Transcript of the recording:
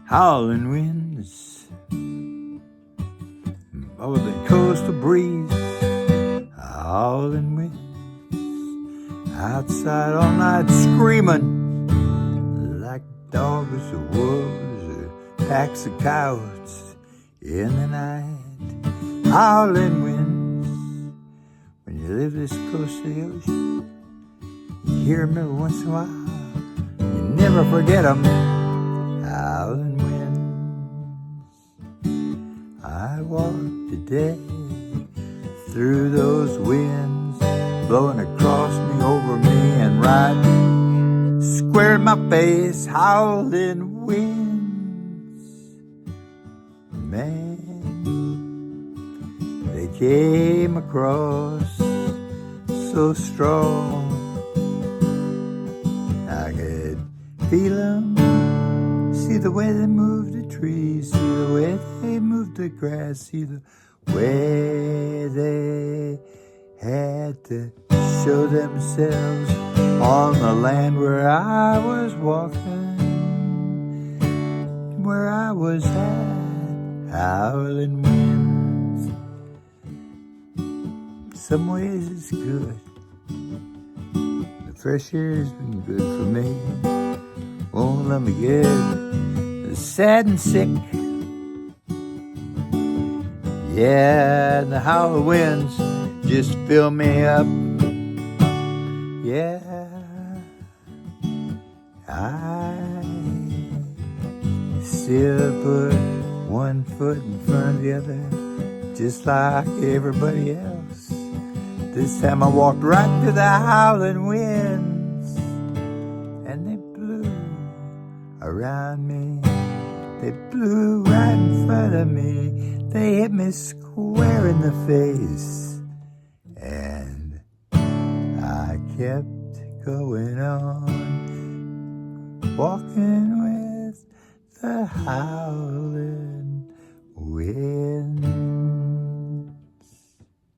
Howling winds, over the coastal breeze. Howling winds, outside all night screaming like dogs or wolves or packs of coyotes in the night. Howling winds, when you live this close to the ocean, you hear them every once in a while, you never forget them. Howling winds, I walked today through those winds, blowing across me, over me, and right square in my face. Howling winds, man, they came across so strong, I could feel them, see the way they move the trees, see the way they move the grass, see the way they had to show themselves on the land where I was walking, where I was at. Howling winds, some ways it's good. The fresh air has been good for me. Won't let me get sad and sick. Yeah, the howling winds just fill me up. Yeah, I still put one foot in front of the other, just like everybody else. This time I walked right through the howling winds, and they blew around me. They blew right in front of me. They hit me square in the face, and I kept going on, walking with the howling wind.